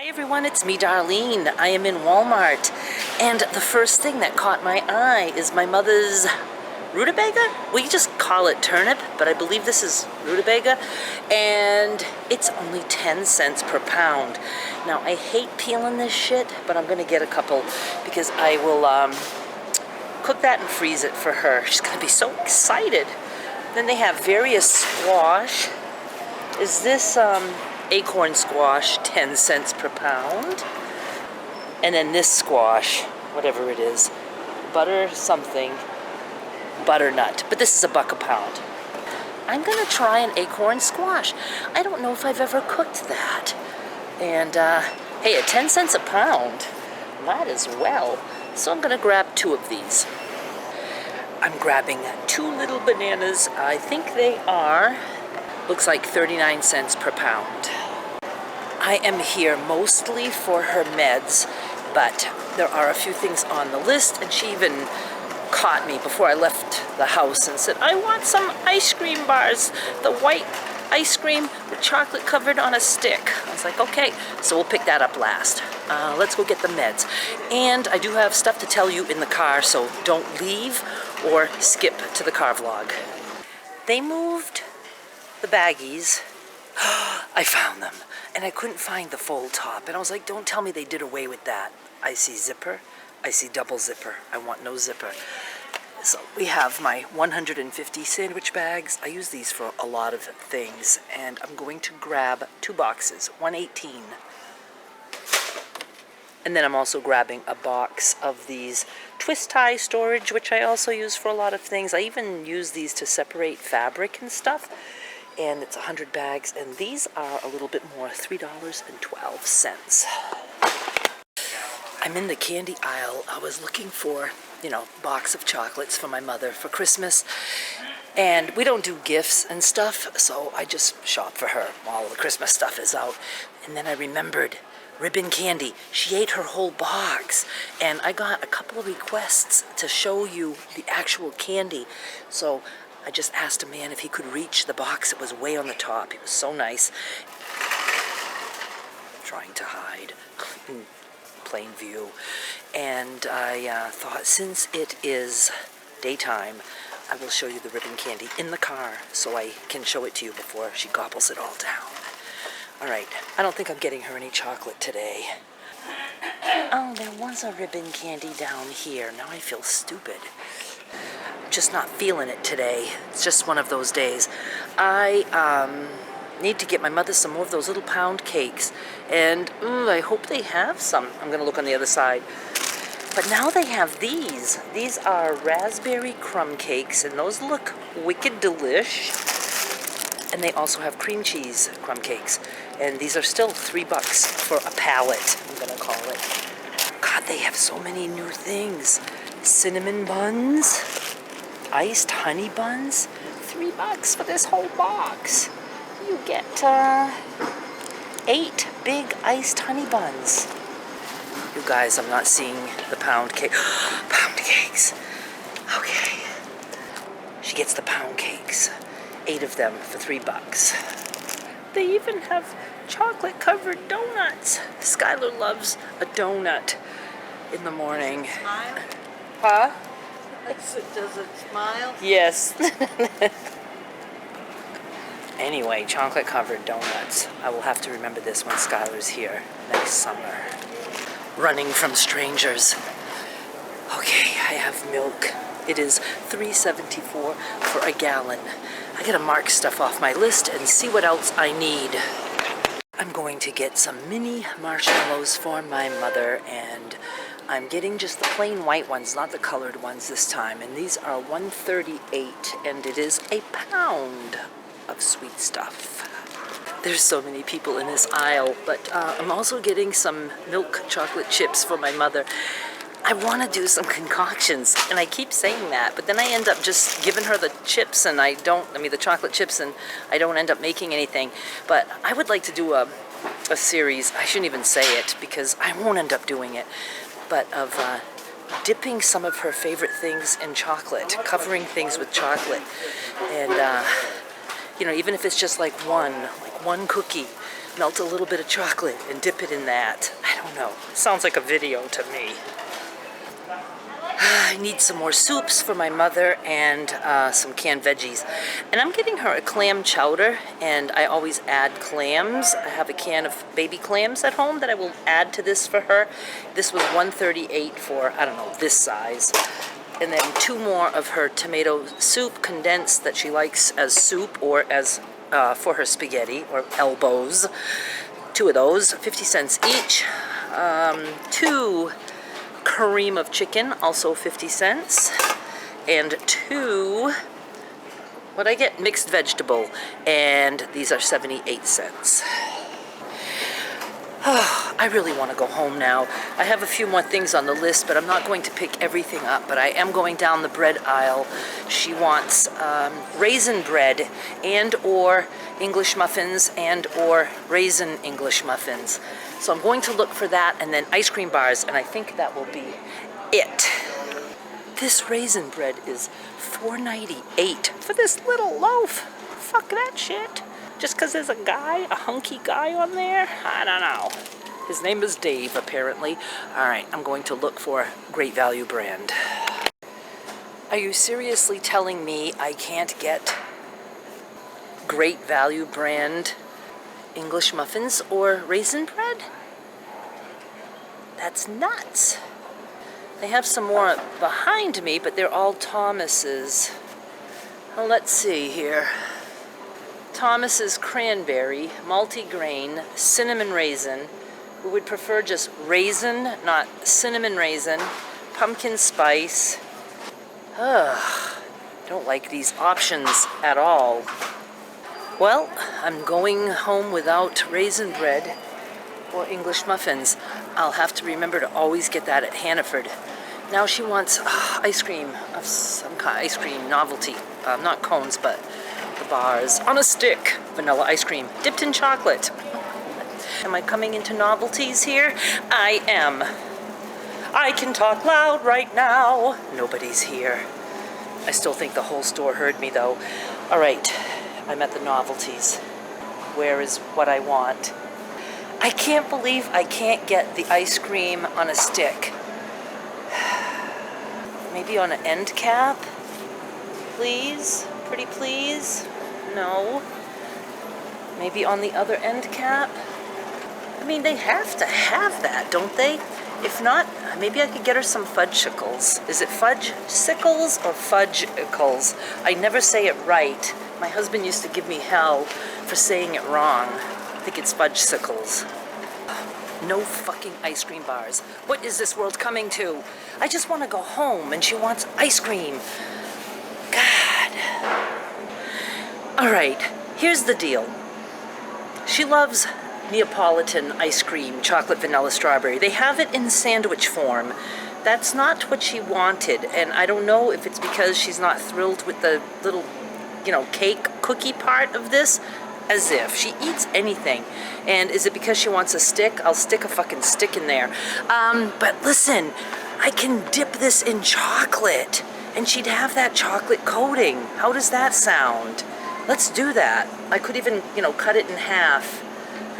Everyone, it's me, Darlene. I am in Walmart, and the first thing that caught my eye is my mother's rutabaga. We just call it turnip, but I believe this is rutabaga, and it's only 10 cents per pound. Now, I hate peeling this shit, but I'm gonna get a couple because I will cook that and freeze it for her. She's gonna be so excited. Then they have various squash. Is this acorn squash, 10 cents per pound? And then this squash, whatever it is, butter something, butternut, but this is $1 a pound. I'm gonna try an acorn squash. I don't know if I've ever cooked that. And hey, at 10 cents a pound, might as well. So I'm gonna grab 2 of these. I'm grabbing 2 little bananas. I think they are, looks like 39 cents per pound. I am here mostly for her meds, but there are a few things on the list, and she even caught me before I left the house and said, I want some ice cream bars, the white ice cream with chocolate covered on a stick. I was like, okay, so we'll pick that up last. Let's go get the meds. And I do have stuff to tell you in the car, so don't leave or skip to the car vlog. They moved the baggies. I found them, and I couldn't find the fold top, and I was like, don't tell me they did away with that. I see zipper, I see double zipper, I want no zipper. So we have my 150 sandwich bags. I use these for a lot of things, and I'm going to grab 2 boxes, 118. And then I'm also grabbing a box of these twist tie storage, which I also use for a lot of things. I even use these to separate fabric and stuff. And it's 100 bags, and these are a little bit more, $3.12. I'm in the candy aisle. I was looking for, box of chocolates for my mother for Christmas, and we don't do gifts and stuff, so I just shop for her while the Christmas stuff is out. And then I remembered ribbon candy. She ate her whole box, and I got a couple of requests to show you the actual candy, so I just asked a man if he could reach the box. It was way on the top. He was so nice. Trying to hide in plain view. And I thought, since it is daytime, I will show you the ribbon candy in the car so I can show it to you before she gobbles it all down. All right, I don't think I'm getting her any chocolate today. Oh, there was a ribbon candy down here. Now I feel stupid. Just not feeling it today. It's just one of those days. I need to get my mother some more of those little pound cakes, and I hope they have some. I'm gonna look on the other side. But now they have these. These are raspberry crumb cakes, and those look wicked delish. And they also have cream cheese crumb cakes, and these are still $3 for a pallet, I'm gonna call it. God, they have so many new things. Cinnamon buns, iced honey buns, $3 for this whole box. You get 8 big iced honey buns. You guys, I'm not seeing the pound cake. Pound cakes. Okay. She gets the pound cakes. 8 of them for $3. They even have chocolate covered donuts. Skylar loves a donut in the morning. Smile? Huh? Does it smile? Yes. Anyway, chocolate covered donuts. I will have to remember this when Skylar's here next summer. Running from strangers. Okay, I have milk. It is $3.74 for a gallon. I gotta mark stuff off my list and see what else I need. I'm going to get some mini marshmallows for my mother, and I'm getting just the plain white ones, not the colored ones this time. And these are $1.38, and it is a pound of sweet stuff. There's so many people in this aisle, but I'm also getting some milk chocolate chips for my mother. I want to do some concoctions, and I keep saying that, but then I end up just giving her the chips, and the chocolate chips, and I don't end up making anything. But I would like to do a series, I shouldn't even say it, because I won't end up doing it, but of dipping some of her favorite things in chocolate, covering things with chocolate, and even if it's just like one cookie, Melt a little bit of chocolate and dip it in that. I don't know. Sounds like a video to me. I need some more soups for my mother and some canned veggies. And I'm getting her a clam chowder, and I always add clams. I have a can of baby clams at home that I will add to this for her. This was $1.38 for, I don't know, this size. And then 2 more of her tomato soup condensed that she likes as soup or as for her spaghetti or elbows. 2 of those, 50 cents each. 2 cream of chicken, also 50 cents. And 2, what I get? Mixed vegetable. And these are 78 cents. Oh, I really want to go home now. I have a few more things on the list, but I'm not going to pick everything up. But I am going down the bread aisle. She wants raisin bread and or English muffins and or raisin English muffins. So I'm going to look for that, and then ice cream bars, and I think that will be it. This raisin bread is $4.98 for this little loaf. Fuck that shit. Just because there's a guy, a hunky guy on there? I don't know. His name is Dave, apparently. All right, I'm going to look for Great Value brand. Are you seriously telling me I can't get Great Value brand English muffins or raisin bread? That's nuts. They have some more behind me, but they're all Thomas's. Well, let's see here. Thomas's cranberry, multi-grain, cinnamon raisin. Who would prefer just raisin, not cinnamon raisin, pumpkin spice. Ugh, don't like these options at all. Well, I'm going home without raisin bread or English muffins. I'll have to remember to always get that at Hannaford. Now she wants ice cream of some kind, ice cream novelty. Not cones, but the bars on a stick. Vanilla ice cream dipped in chocolate. Am I coming into novelties here? I am. I can talk loud right now. Nobody's here. I still think the whole store heard me though. All right, I'm at the novelties. Where is what I want? I can't believe I can't get the ice cream on a stick. Maybe on an end cap? Please? Pretty please? No. Maybe on the other end cap? I mean, they have to have that, don't they? If not, maybe I could get her some fudgesicles. Is it fudgesicles or fudgeicles? I never say it right. My husband used to give me hell for saying it wrong. I think it's fudgesicles. No fucking ice cream bars. What is this world coming to? I just want to go home and she wants ice cream. God. All right, here's the deal. She loves Neapolitan ice cream, chocolate, vanilla, strawberry. They have it in sandwich form. That's not what she wanted, and I don't know if it's because she's not thrilled with the little, cake, cookie part of this. As if. She eats anything. And is it because she wants a stick? I'll stick a fucking stick in there. But listen, I can dip this in chocolate, and she'd have that chocolate coating. How does that sound? Let's do that. I could even, cut it in half.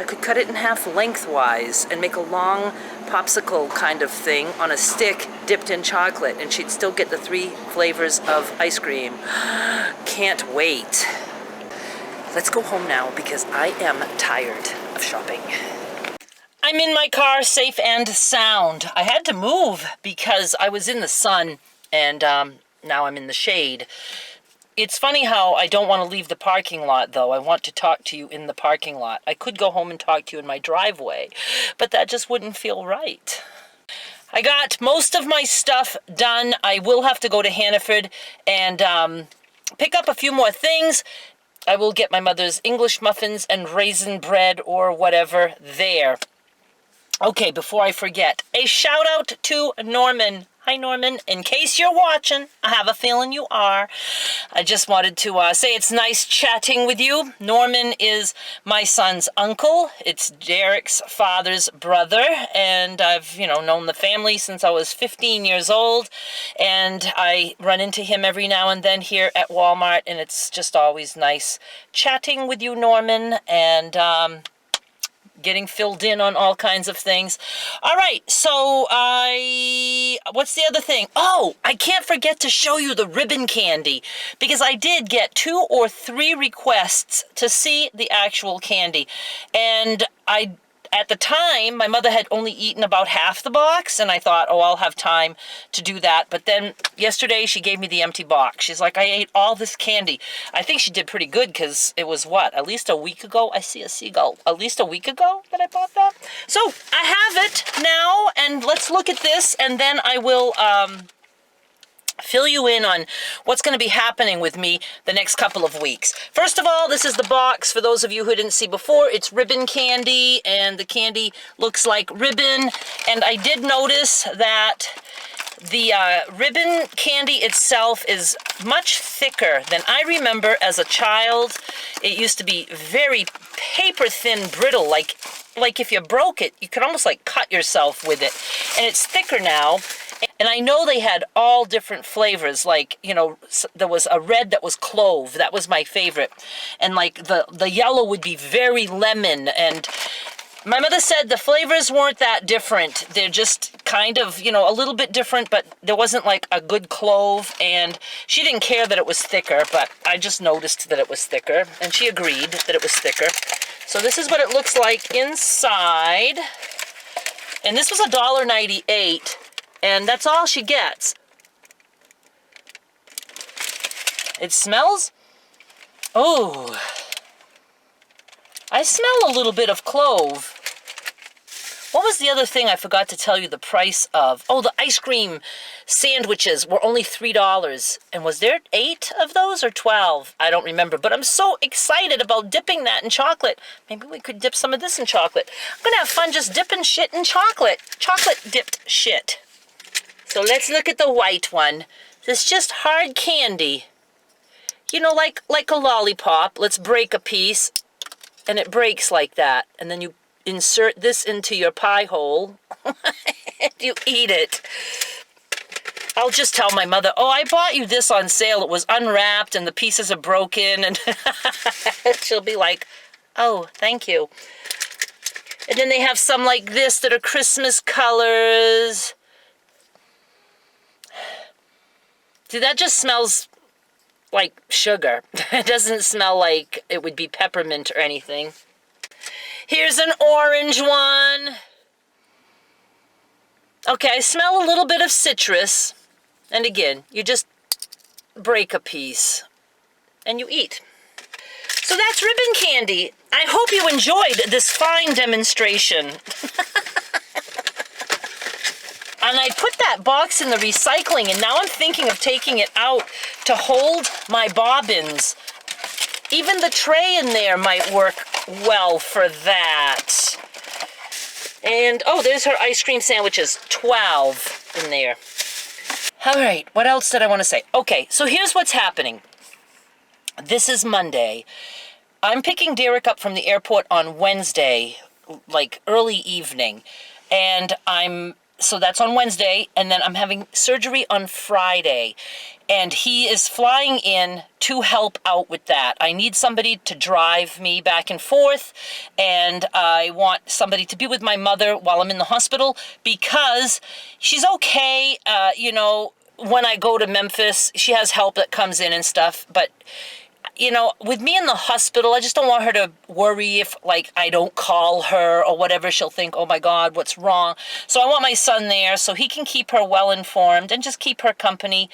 I could cut it in half lengthwise and make a long popsicle kind of thing on a stick dipped in chocolate, and she'd still get the 3 flavors of ice cream. Can't wait. Let's go home now because I am tired of shopping. I'm in my car, safe and sound. I had to move because I was in the sun, and now I'm in the shade. It's funny how I don't want to leave the parking lot, though. I want to talk to you in the parking lot. I could go home and talk to you in my driveway, but that just wouldn't feel right. I got most of my stuff done. I will have to go to Hannaford and pick up a few more things. I will get my mother's English muffins and raisin bread or whatever there. Okay, before I forget, a shout out to Norman. Hi, Norman. In case you're watching, I have a feeling you are. I just wanted to say it's nice chatting with you. Norman is my son's uncle. It's Derek's father's brother, and I've, known the family since I was 15 years old, and I run into him every now and then here at Walmart, and it's just always nice chatting with you, Norman, and getting filled in on all kinds of things. All right, so what's the other thing? Oh, I can't forget to show you the ribbon candy, because I did get 2 or 3 requests to see the actual candy. And at the time, my mother had only eaten about half the box, and I thought, oh, I'll have time to do that. But then yesterday, she gave me the empty box. She's like, I ate all this candy. I think she did pretty good, because it was, what, at least a week ago? I see a seagull. At least a week ago that I bought that? So, I have it now, and let's look at this, and then I will fill you in on what's going to be happening with me the next couple of weeks. First of all, this is the box. For those of you who didn't see before, it's ribbon candy, and the candy looks like ribbon. And I did notice that the ribbon candy itself is much thicker than I remember as a child. It used to be very paper thin, brittle, like if you broke it, you could almost like cut yourself with it. And it's thicker now. And I know they had all different flavors, like, you know, there was a red that was clove. That was my favorite. And like the yellow would be very lemon. And my mother said the flavors weren't that different. They're just kind of, you know, a little bit different, but there wasn't like a good clove. And she didn't care that it was thicker, but I just noticed that it was thicker. And she agreed that it was thicker. So this is what it looks like inside. And this was $1.98. And that's all she gets. It smells, oh, I smell a little bit of clove. What was the other thing I forgot to tell you the price of? Oh, the ice cream sandwiches were only $3. And was there 8 of those or 12? I don't remember. But I'm so excited about dipping that in chocolate. Maybe we could dip some of this in chocolate. I'm going to have fun just dipping shit in chocolate. Chocolate dipped shit. So let's look at the white one. This is just hard candy. You know, like a lollipop. Let's break a piece. And it breaks like that. And then you insert this into your pie hole. And you eat it. I'll just tell my mother, oh, I bought you this on sale. It was unwrapped and the pieces are broken. And she'll be like, oh, thank you. And then they have some like this that are Christmas colors. See, that just smells like sugar. It doesn't smell like it would be peppermint or anything. Here's an orange one. Okay, I smell a little bit of citrus. And again, you just break a piece and you eat. So that's ribbon candy. I hope you enjoyed this fine demonstration. And I put that box in the recycling, and now I'm thinking of taking it out to hold my bobbins. Even the tray in there might work well for that. And, oh, there's her ice cream sandwiches. 12 in there. All right, what else did I want to say? Okay, so here's what's happening. This is Monday. I'm picking Derek up from the airport on Wednesday, like early evening. And so that's on Wednesday, and then I'm having surgery on Friday. And he is flying in to help out with that. I need somebody to drive me back and forth, and I want somebody to be with my mother while I'm in the hospital, because she's okay, you know, when I go to Memphis. She has help that comes in and stuff, but you know, with me in the hospital, I just don't want her to worry if, like, I don't call her or whatever. She'll think, oh, my God, what's wrong? So I want my son there so he can keep her well-informed and just keep her company.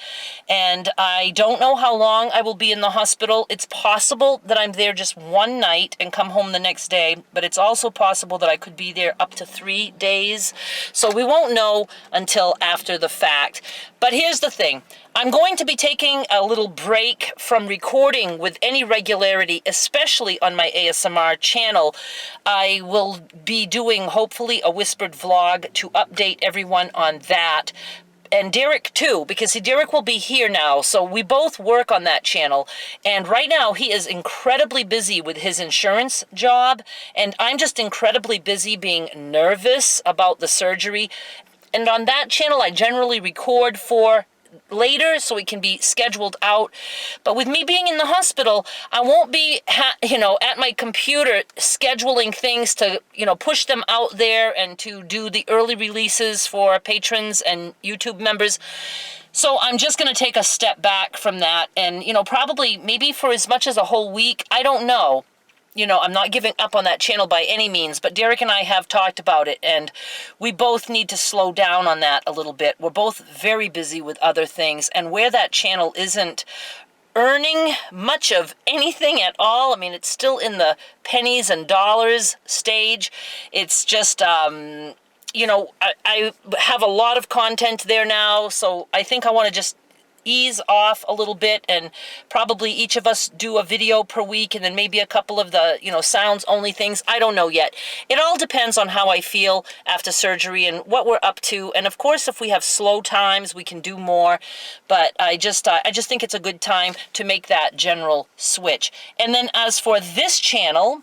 And I don't know how long I will be in the hospital. It's possible that I'm there just one night and come home the next day, but it's also possible that I could be there up to 3 days. So we won't know until after the fact. But here's the thing. I'm going to be taking a little break from recording with any regularity, especially on my ASMR channel. I will be doing, hopefully, a whispered vlog to update everyone on that. And Derek, too, because Derek will be here now, so we both work on that channel. And right now, he is incredibly busy with his insurance job, and I'm just incredibly busy being nervous about the surgery. And on that channel, I generally record for later so it can be scheduled out. But with me being in the hospital, I won't be, at my computer scheduling things to, push them out there and to do the early releases for patrons and YouTube members. So I'm just going to take a step back from that and, probably maybe for as much as a whole week. I don't know. I'm not giving up on that channel by any means, but Derek and I have talked about it, and we both need to slow down on that a little bit. We're both very busy with other things, and where that channel isn't earning much of anything at all, I mean, it's still in the pennies and dollars stage. It's just, I have a lot of content there now, so I think I want to just ease off a little bit and probably each of us do a video per week and then maybe a couple of the, sounds only things. I don't know yet. It all depends on how I feel after surgery and what we're up to. And of course, if we have slow times, we can do more. But I just think it's a good time to make that general switch. And then as for this channel,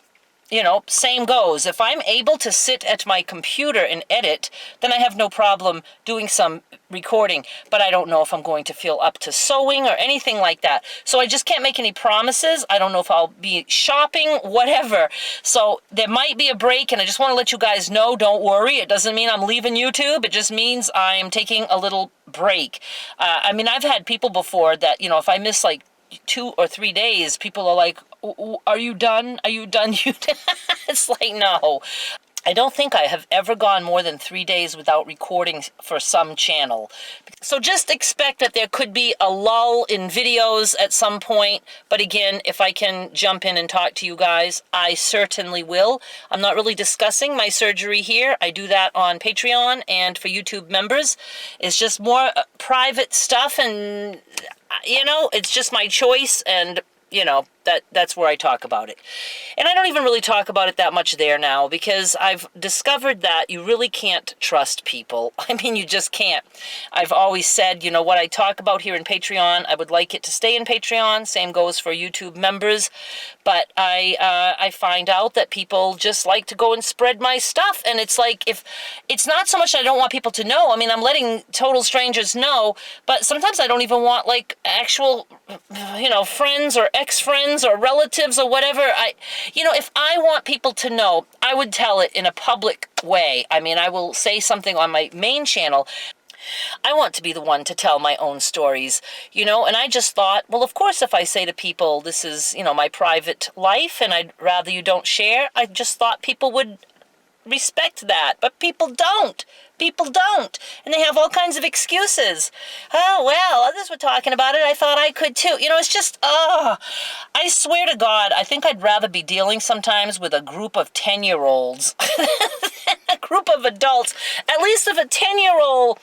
same goes. If I'm able to sit at my computer and edit, then I have no problem doing some recording. But I don't know if I'm going to feel up to sewing or anything like that. So I just can't make any promises. I don't know if I'll be shopping, whatever. So there might be a break, and I just want to let you guys know, don't worry. It doesn't mean I'm leaving YouTube. It just means I'm taking a little break. I've had people before that, if I miss like 2 or 3 days, people are like, are you done? Are you done? It's like, no. I don't think I have ever gone more than 3 days without recording for some channel. So just expect that there could be a lull in videos at some point. But again, if I can jump in and talk to you guys, I certainly will. I'm not really discussing my surgery here. I do that on Patreon and for YouTube members. It's just more private stuff, and, it's just my choice, and that's where I talk about it. And I don't even really talk about it that much there now, because I've discovered that you really can't trust people. I mean, you just can't. I've always said, what I talk about here in Patreon, I would like it to stay in Patreon. Same goes for YouTube members. But I find out that people just like to go and spread my stuff. And it's like, if it's not so much I don't want people to know. I mean, I'm letting total strangers know, but sometimes I don't even want like actual, friends or ex-friends or relatives or whatever. If I want people to know, I would tell it in a public way. I mean, I will say something on my main channel. I want to be the one to tell my own stories, and I just thought, well, of course, if I say to people, this is, my private life and I'd rather you don't share, I just thought people would respect that. But people don't. People don't. And they have all kinds of excuses. Oh, well, others were talking about it. I thought I could too. It's just, I swear to God, I think I'd rather be dealing sometimes with a group of 10-year-olds than a group of adults. At least if a 10-year-old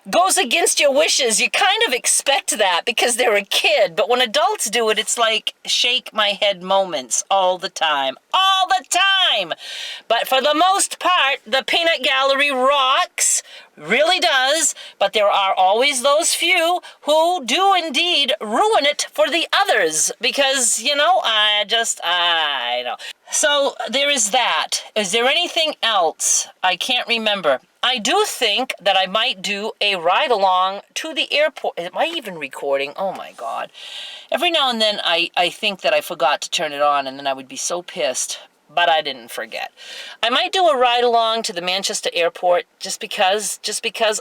goes against your wishes, you kind of expect that because they're a kid. But when adults do it, it's like shake my head moments all the time. All the time! But for the most part, the peanut gallery rocks. Really does, but there are always those few who do indeed ruin it for the others, because, I know. So there is that. Is there anything else? I can't remember. I do think that I might do a ride-along to the airport. Am I even recording? Oh, my God. Every now and then I think that I forgot to turn it on, and then I would be so pissed. But I didn't forget. I might do a ride-along to the Manchester airport just because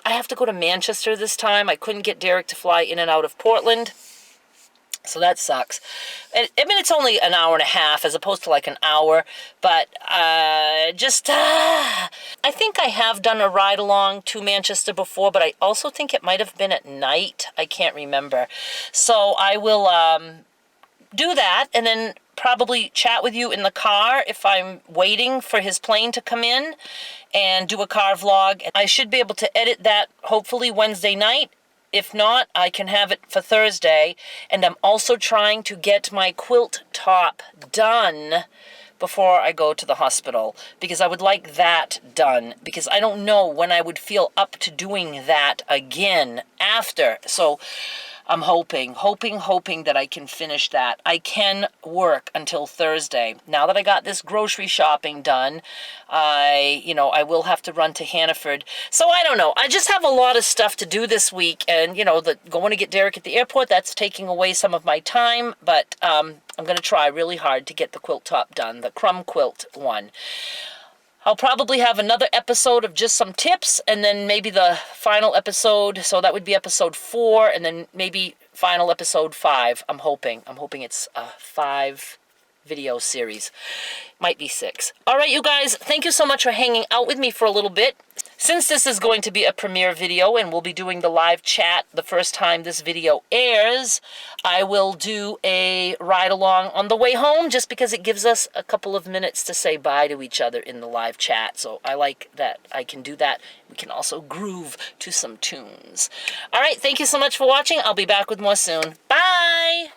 I have to go to Manchester this time. I couldn't get Derek to fly in and out of Portland. So that sucks. I mean, it's only an hour and a half as opposed to like an hour. But I think I have done a ride-along to Manchester before, but I also think it might have been at night. I can't remember. So I will do that, and then probably chat with you in the car if I'm waiting for his plane to come in, and do a car vlog. I should be able to edit that hopefully Wednesday night. If not, I can have it for Thursday. And I'm also trying to get my quilt top done before I go to the hospital, because I would like that done, because I don't know when I would feel up to doing that again after. So I'm hoping that I can finish that. I can work until Thursday. Now that I got this grocery shopping done, I will have to run to Hannaford. So I don't know. I just have a lot of stuff to do this week, and going to get Derek at the airport, that's taking away some of my time, but I'm going to try really hard to get the quilt top done, the crumb quilt one. I'll probably have another episode of just some tips, and then maybe the final episode, so that would be episode 4, and then maybe final episode 5, I'm hoping. I'm hoping it's a 5 video series. Might be 6. All right, you guys, thank you so much for hanging out with me for a little bit. Since this is going to be a premiere video and we'll be doing the live chat the first time this video airs, I will do a ride along on the way home just because it gives us a couple of minutes to say bye to each other in the live chat. So I like that I can do that. We can also groove to some tunes. All right, thank you so much for watching. I'll be back with more soon. Bye!